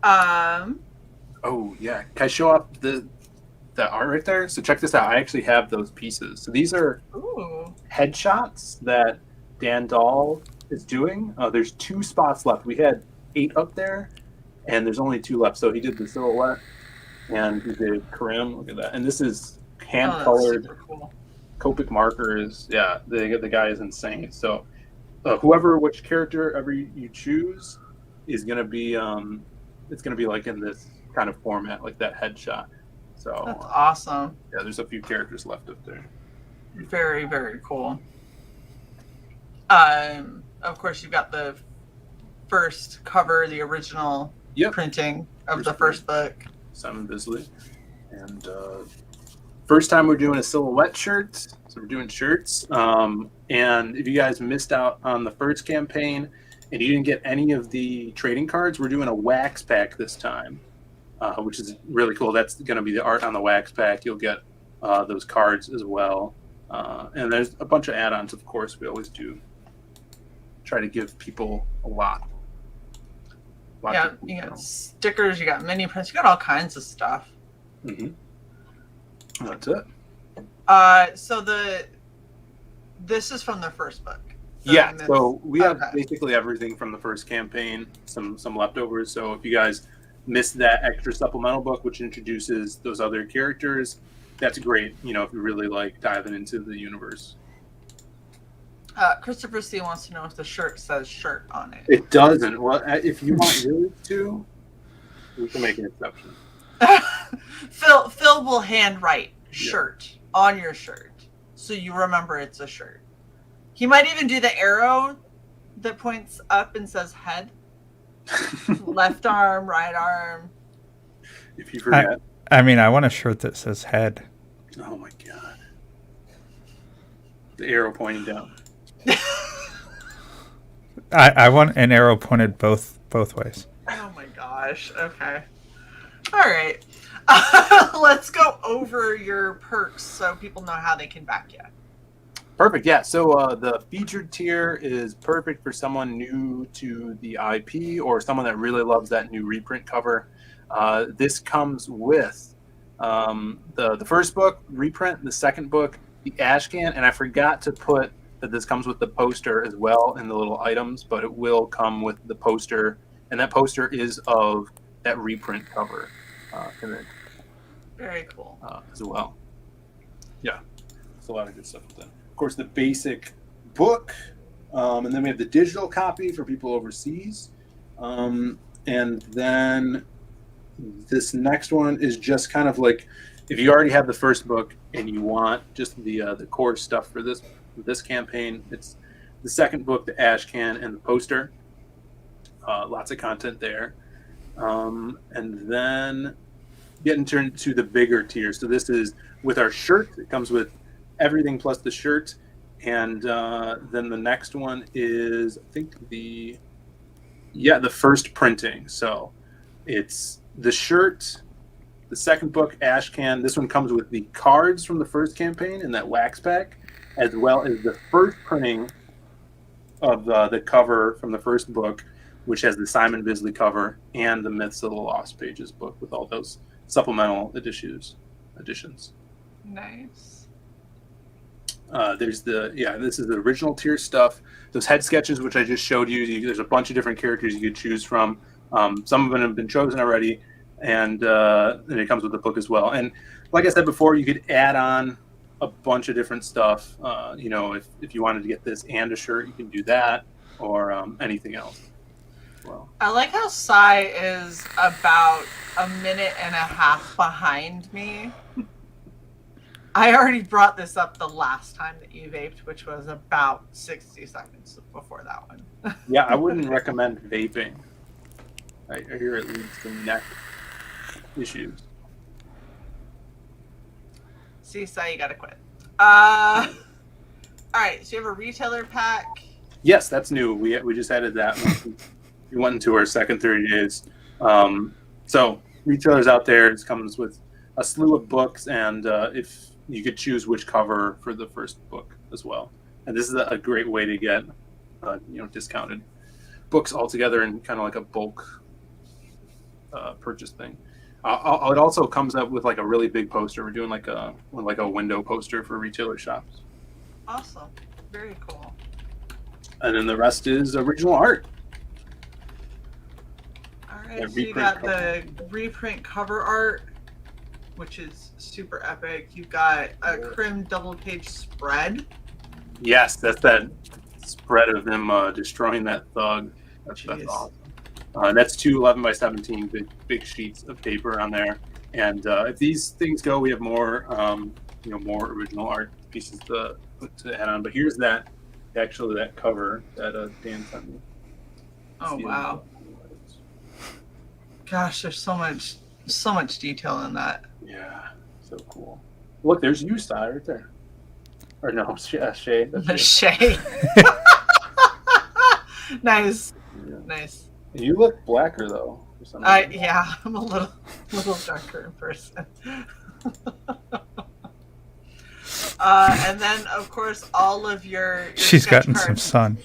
Oh yeah, can I show off the art right there? So check this out. I actually have those pieces. So these are headshots that Dan Dahl is doing. There's 2 spots left. We had 8 up there, and there's only 2 left. So he did the silhouette, and he did Karim. Look at that. And this is hand-colored Copic markers. Yeah, the guy is insane. So which character ever you choose is going to be it's going to be like in this kind of format, like that headshot. So that's awesome. Yeah, there's a few characters left up there. Very, very cool. Of course, you've got the first cover, the original printing of the first book. Simon Bisley. And first time we're doing a silhouette shirt. So we're doing shirts. And if you guys missed out on the first campaign and you didn't get any of the trading cards, we're doing a wax pack this time, which is really cool. That's going to be the art on the wax pack. You'll get those cards as well. And there's a bunch of add-ons, of course. We always do try to give people a lot. Yeah, you got stickers, you got mini prints, you got all kinds of stuff. Mm-hmm. That's it. So this is from the first book. Yeah, so we have basically everything from the first campaign, some leftovers. So if you guys missed that extra supplemental book, which introduces those other characters, that's great. You know, if you really like diving into the universe. Christopher C wants to know if the shirt says shirt on it. It doesn't. Well, if you want yours to, we can make an exception. Phil will handwrite shirt on your shirt, so you remember it's a shirt. He might even do the arrow that points up and says head. Left arm, right arm. If you forget. I mean, I want a shirt that says head. Oh my god. The arrow pointing down. I want an arrow pointed both ways. Oh my gosh. Okay. All right. Let's go over your perks so people know how they can back you. Perfect. Yeah. So the featured tier is perfect for someone new to the IP or someone that really loves that new reprint cover. This comes with the first book reprint, the second book, the ash can, and I forgot to put that this comes with the poster as well in the little items, but it will come with the poster, and that poster is of that reprint cover. Very cool. As well. Yeah. There's a lot of good stuff with that. Of course, the basic book, and then we have the digital copy for people overseas. And then this next one is just kind of like, if you already have the first book and you want just the core stuff for this campaign, it's the second book, the ash can, and the poster. Lots of content there. And then getting turned to the bigger tier. So this is with our shirt. It comes with everything plus the shirt. And then the next one is, I think the first printing. So it's the shirt, the second book, ash can. This one comes with the cards from the first campaign in that wax pack, as well as the first printing of the cover from the first book, which has the Simon Bisley cover and the Myths of the Lost Pages book with all those supplemental additions. Nice. This is the original tier stuff. Those head sketches, which I just showed you, there's a bunch of different characters you could choose from. Some of them have been chosen already, and it comes with the book as well. And like I said before, you could add on a bunch of different stuff. If you wanted to get this and a shirt, you can do that, or anything else. Well, I like how CY is about a minute and a half behind me. I already brought this up the last time that you vaped, which was about 60 seconds before that one. Yeah, I wouldn't recommend vaping. I hear it leads to neck issues. See, CY, you gotta quit. All right, so you have a retailer pack. Yes, that's new. We just added that. We went into our second 30 days. So retailers out there, it comes with a slew of books, and if you could choose which cover for the first book as well. And this is a great way to get discounted books altogether in kind of like a bulk purchase thing. It also comes up with like a really big poster. We're doing like a window poster for retailer shops. Awesome. Very cool. And then the rest is original art. All right, so you got the reprint cover art, which is super epic. You've got a Crim double page spread. Yes, that's that spread of them destroying that thug. That's awesome. That's 2 11x17 big sheets of paper on there. And if these things go, we have more more original art pieces to add on. But here's that cover that Dan sent me. Oh wow! Gosh, there's so much detail in that. Yeah, so cool. Look, there's you, Sai, right there. Or no, Shae. Shae. Nice. Yeah. Nice. You look blacker though. For some reason. Yeah, I'm a little darker in person. And then of course all of your She's gotten cards. some sun.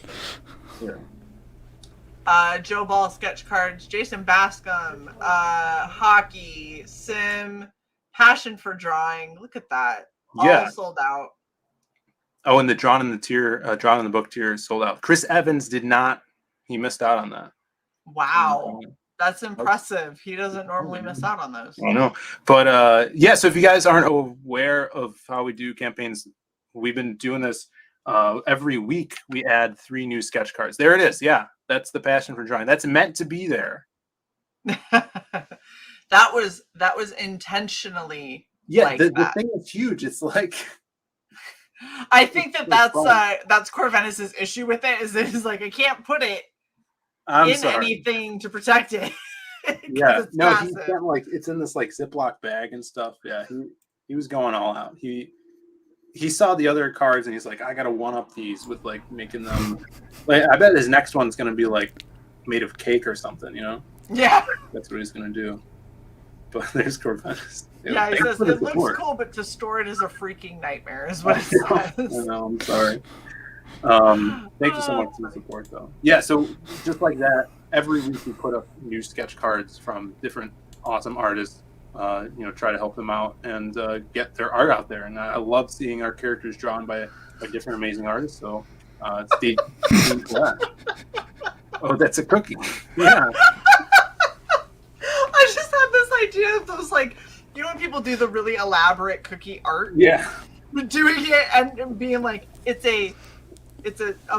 Joe Ball sketch cards, Jason Bascom, hockey, sim, passion for drawing. Look at that. All sold out. Oh, and the drawn in the book tier is sold out. Chris Evans did not. He missed out on that. Wow. That's impressive. He doesn't normally miss out on those. I know. But so if you guys aren't aware of how we do campaigns, we've been doing this every week. We add 3 new sketch cards. There it is. Yeah, that's the passion for drawing. That's meant to be there. that was intentionally. Yeah, like the thing is huge. It's like. I think that's Corvinus's issue with it. Is that it's like I can't put it anything to protect it. Yeah, no, he's got like it's in this like Ziploc bag and stuff. Yeah, he was going all out. He saw the other cards and he's like, I gotta one up these with like making them. Like, I bet his next one's gonna be like made of cake or something. You know? Yeah, that's what he's gonna do. But there's Corvinus. Yeah, he says it looks cool, but to store it is a freaking nightmare, is what it says. I know, I'm sorry. Thank you so much for the support, though. Yeah, so just like that, every week we put up new sketch cards from different awesome artists. Try to help them out and get their art out there. And I love seeing our characters drawn by different amazing artists. So stay tuned for that. Oh, that's a cookie. Yeah. I just had this idea of those like. You know when people do the really elaborate cookie art? Yeah. Doing it and being like, it's a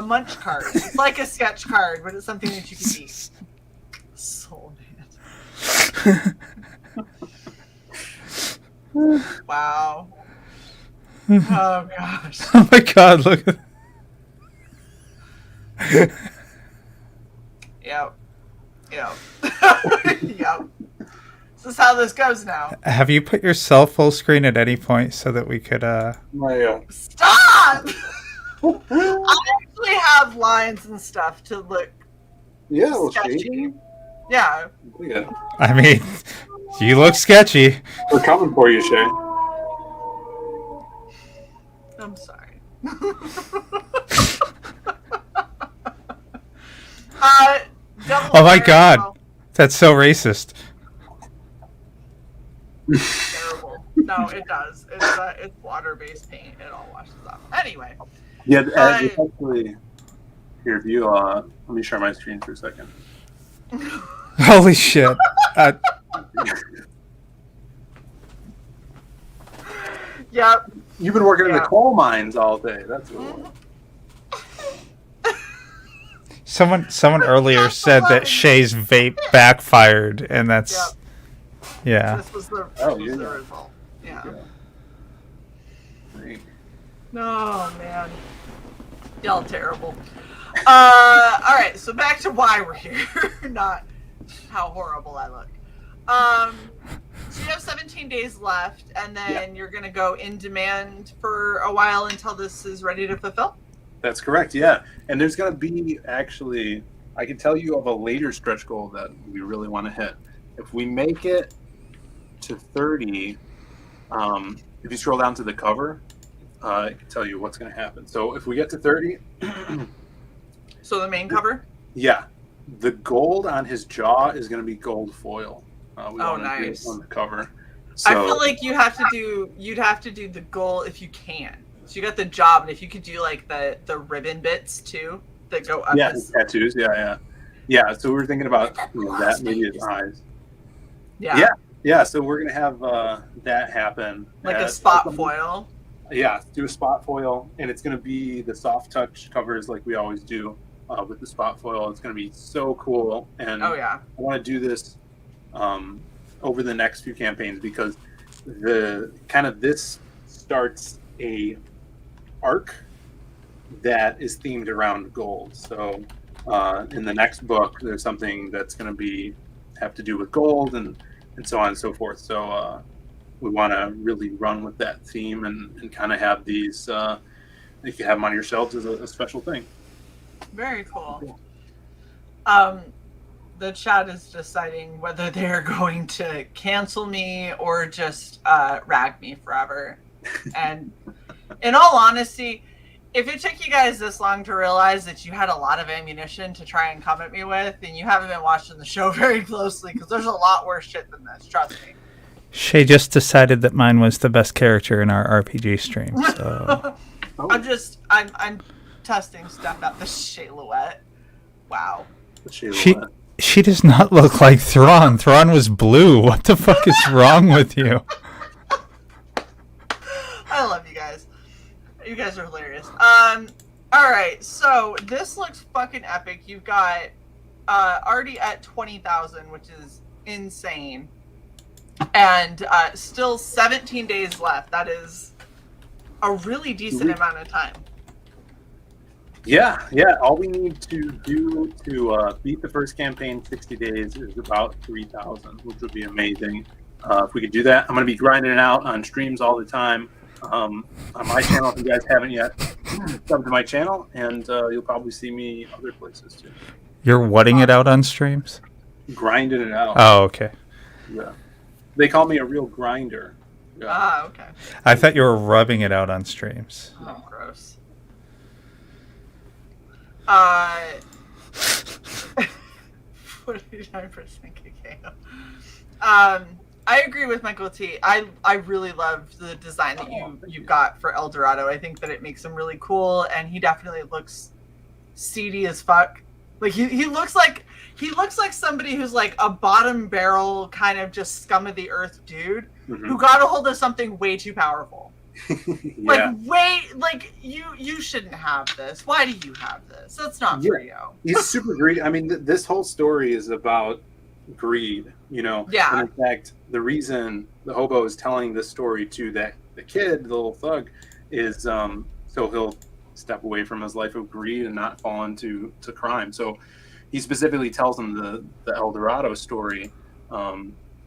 munch card. It's like a sketch card, but it's something that you can eat. Sold it. Wow. Oh gosh. Oh my god, look at Yep. Yep. This is how this goes now. Have you put yourself full screen at any point so that we could Stop! I actually have lines and stuff to look sketchy. Yeah. I mean, you look sketchy. We're coming for you, Shae. I'm sorry. Oh my god. That's so racist. Terrible. No, it does. It's water-based paint. It all washes off. Anyway. Yeah, actually, here, if you let me share my screen for a second. Holy shit! Yep. You've been working in the coal mines all day. That's what. Someone earlier said that Shae's vape backfired, and that's yeah. This was the result. Yeah. No, man. Y'all terrible. All right, so back to why we're here, not how horrible I look. So you have 17 days left, and then you're going to go in demand for a while until this is ready to fulfill? That's correct, yeah. And there's going to be, actually, I can tell you of a later stretch goal that we really want to hit. If we make it to 30, if you scroll down to the cover, I can tell you what's going to happen. So if we get to 30... So the main cover? Yeah. The gold on his jaw is going to be gold foil. Nice. On the cover. So, I feel like you'd have to do the gold if you can. So you got the job, and if you could do like the ribbon bits too that go up. Yeah, his tattoos. Yeah. So we were thinking about that, maybe his eyes. Yeah. So we're gonna have that happen. Like a spot foil. Yeah, do a spot foil, and it's gonna be the soft touch covers like we always do with the spot foil. It's gonna be so cool, and I want to do this over the next few campaigns because this starts a arc that is themed around gold. So in the next book, there's something that's going to have to do with gold and so on and so forth. So we want to really run with that theme and kind of have these. If you have them on your shelves as a special thing. Very cool. The chat is deciding whether they're going to cancel me or just rag me forever. And in all honesty, if it took you guys this long to realize that you had a lot of ammunition to try and come at me with, then you haven't been watching the show very closely, because there's a lot worse shit than this, trust me. Shae just decided that mine was the best character in our RPG stream. So I'm testing stuff out. The Shae. Wow. She does not look like Thrawn. Thrawn was blue. What the fuck is wrong with you? I love you guys. You guys are hilarious. Alright, so this looks fucking epic. You've got already at 20,000, which is insane. And still 17 days left. That is a really decent amount of time. Yeah. All we need to do to beat the first campaign 60 days is about 3,000, which would be amazing. If we could do that, I'm going to be grinding it out on streams all the time. On my channel, if you guys haven't yet, sub to my channel, and you'll probably see me other places too. You're whatting it out on streams? Grinding it out. Oh, okay. Yeah. They call me a real grinder. Yeah. Ah, okay. I thought you were rubbing it out on streams. Oh, gross. 49% KKO. I agree with Michael T. I really love the design that you've got for El Dorado. I think that it makes him really cool, and he definitely looks seedy as fuck. Like he looks like somebody who's like a bottom barrel kind of just scum of the earth dude who got a hold of something way too powerful. Yeah. You shouldn't have this. Why do you have this? That's not for you. He's super greedy. I mean, this whole story is about greed, you know. Yeah. And in fact, the reason the hobo is telling this story to the kid, the little thug, is so he'll step away from his life of greed and not fall into crime. So he specifically tells him the El Dorado story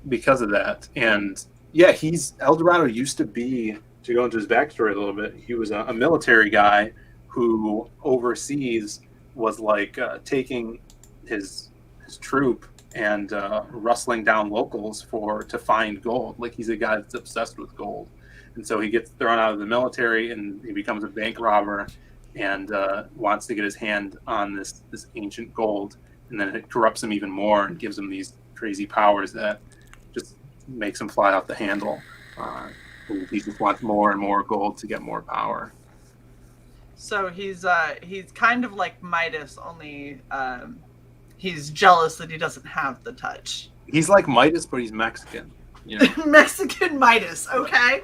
because of that. And yeah, El Dorado used to be, to go into his backstory a little bit, he was a military guy who overseas was like taking his troop and rustling down locals to find gold. Like, he's a guy that's obsessed with gold. And so he gets thrown out of the military and he becomes a bank robber and wants to get his hand on this ancient gold. And then it corrupts him even more and gives him these crazy powers that just makes him fly off the handle. He just wants more and more gold to get more power. So he's kind of like Midas, only he's jealous that he doesn't have the touch. He's like Midas, but he's Mexican. You know? Mexican Midas. Okay.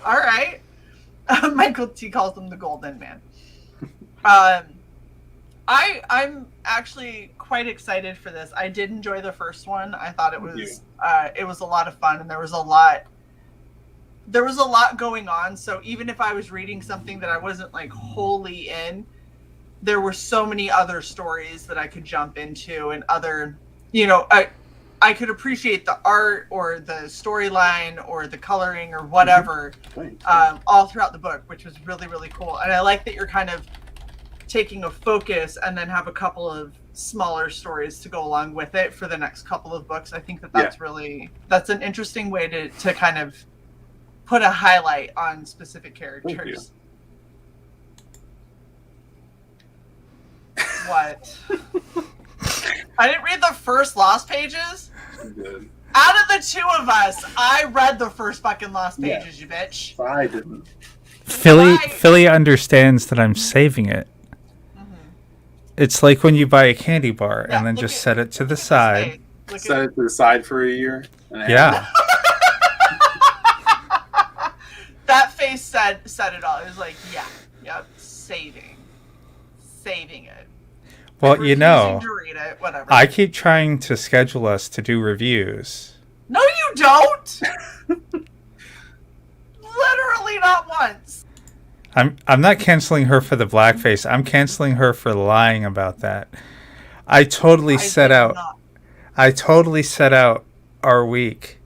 All right. Michael T calls him the Golden Man. I'm actually quite excited for this. I did enjoy the first one. I thought it was a lot of fun, and there was a lot going on. So even if I was reading something that I wasn't like wholly in, there were so many other stories that I could jump into, and other, I could appreciate the art or the storyline or the coloring or whatever all throughout the book, which was really, really cool. And I like that you're kind of taking a focus and then have a couple of smaller stories to go along with it for the next couple of books. I think that's an interesting way to kind of put a highlight on specific characters. What? I didn't read the first Lost Pages. Good. Out of the two of us, I read the first fucking Lost Pages, you bitch. I didn't. Philly understands that I'm saving it. It's like when you buy a candy bar and then just set it to the side. Set it to the side for a year. Yeah. That face said it all. It was like, saving it. Well, to read it, whatever. I keep trying to schedule us to do reviews. No, you don't. Literally not once. I'm not canceling her for the blackface. I'm canceling her for lying about that. I totally set out our week.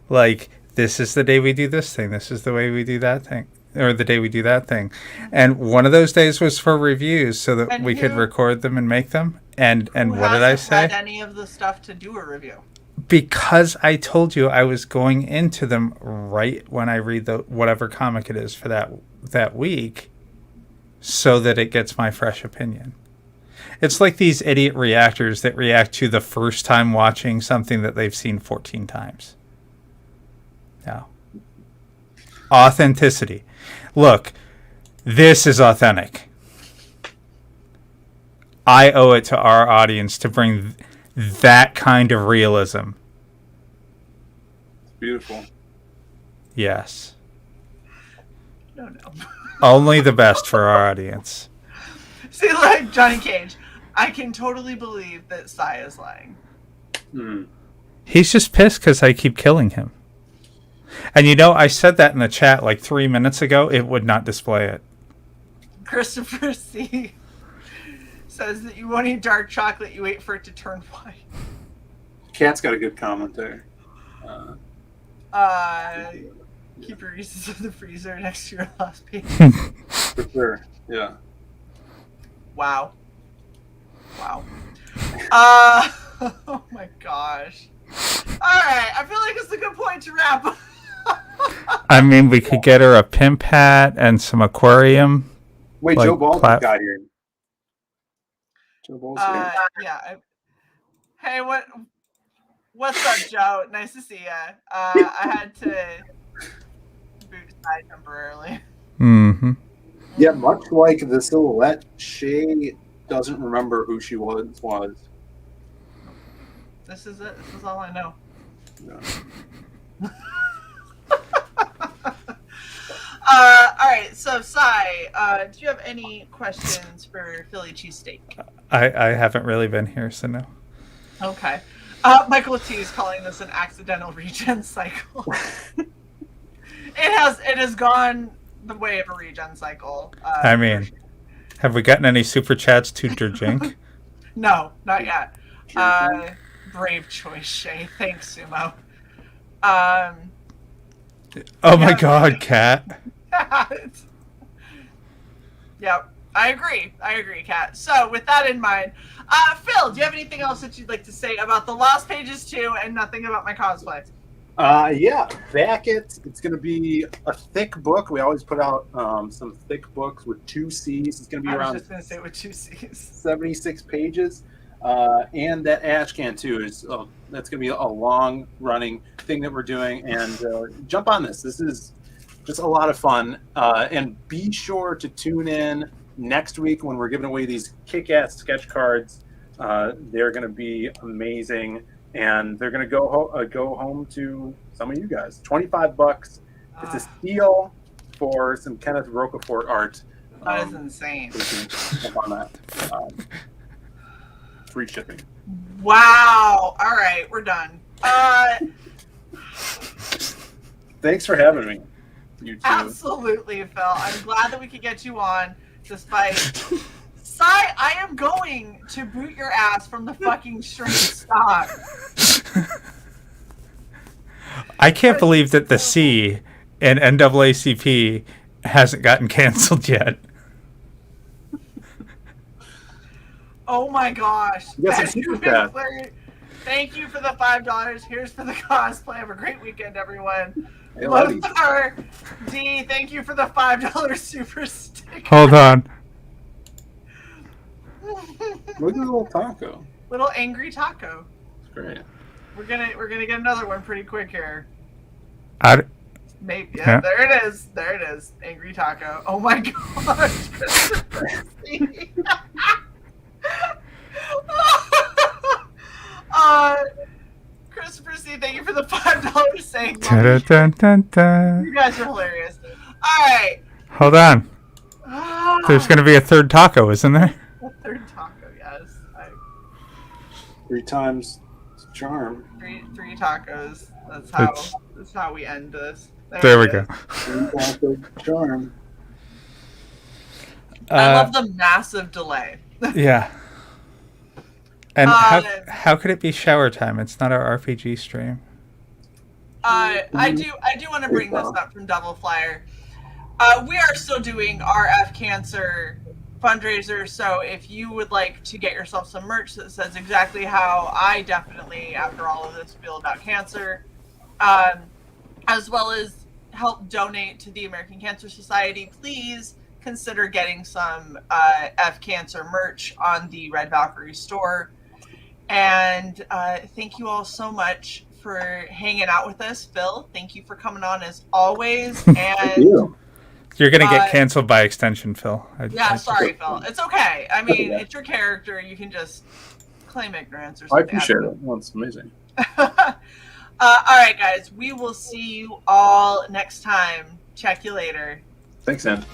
Like, this is the day we do this thing. This is the way we do that thing. Or the day we do that thing. And one of those days was for reviews so that we could record them and make them. And what did I say? Read any of the stuff to do a review. Because I told you I was going into them right when I read whatever comic it is for that week. so that it gets my fresh opinion. It's like these idiot reactors that react to the first time watching something that they've seen 14 times. No. Authenticity. Look, this is authentic. I owe it to our audience to bring that kind of realism. It's beautiful. Yes. No. Only the best for our audience. See, like Johnny Cage, I can totally believe that Sai is lying. He's just pissed because I keep killing him. And I said that in the chat like 3 minutes ago. It would not display it. Christopher C. says that you won't eat dark chocolate, you wait for it to turn white. Cat's got a good comment there. Keep your Reese's in the freezer next to your last page. For sure. Yeah. Wow. Oh my gosh. Alright, I feel like it's a good point to wrap up. I mean, we could get her a pimp hat and some aquarium. Wait, like, Joe Ball got here. Joe Ball's here. Yeah. Hey, what's up, Joe? Nice to see ya. I had to boot aside temporarily. Mm-hmm. Yeah, much like the silhouette, Shae doesn't remember who she was. This is it. This is all I know. Yeah. All right, so Sai, do you have any questions for Philly Cheeszsteak? I haven't really been here, so no. Okay. Michael T is calling this an accidental regen cycle. It has gone the way of a regen cycle. I mean, have we gotten any super chats to Drjink? No, not yet. Brave choice, Shae. Thanks, Sumo. Oh my god, Kat. Yep, I agree, Kat. So, with that in mind, Phil, do you have anything else that you'd like to say about the Lost Pages 2 and nothing about my cosplay? Yeah, back it's going to be a thick book. We always put out some thick books with 2 C's. It's going to be around just going to say with 2 C's. 76 pages. And that ash can too is that's going to be a long running thing that we're doing. And jump on this. This is just a lot of fun. And be sure to tune in next week when we're giving away these kick-ass sketch cards. They're going to be amazing. And they're going to go home to some of you guys. $25. It's a steal for some Kenneth Rocafort art. That is insane. On that. Free shipping. Wow. All right, we're done. Thanks for having me. You too. Absolutely, Phil. I'm glad that we could get you on, despite. Sai, I am going to boot your ass from the fucking straight stock. I can't believe that the C in NAACP hasn't gotten canceled yet. Oh my gosh. Yes, Thank you for the $5. Here's for the cosplay. Have a great weekend, everyone. I love you. Lothar D, thank you for the $5 super sticker. Hold on. Look at the little taco. Little angry taco. It's great. We're gonna get another one pretty quick here. Yeah. Maybe, yeah, there it is. There it is. Angry taco. Oh my gosh. Christopher C, thank you for the $5 saying. You guys are hilarious. All right. Hold on. There's going to be a third taco, isn't there? A third taco, yes. 3 times charm. Three tacos. That's how we end this. There we go. 3 taco charm. I love the massive delay. Yeah. And how could it be shower time? It's not our RPG stream. I do want to bring this up from Double Flyer. We are still doing our F Cancer fundraiser, so if you would like to get yourself some merch that says exactly how I definitely, after all of this, feel about cancer, as well as help donate to the American Cancer Society, please consider getting some F Cancer merch on the Red Valkyrie store. And thank you all so much for hanging out with us. Phil, thank you for coming on as always. And you're gonna get canceled by extension, Phil. Sorry, Phil. It's okay. I mean, it's your character. You can just claim ignorance or something. I appreciate it. Well, it's amazing. All right, guys. We will see you all next time. Check you later. Thanks, Ann.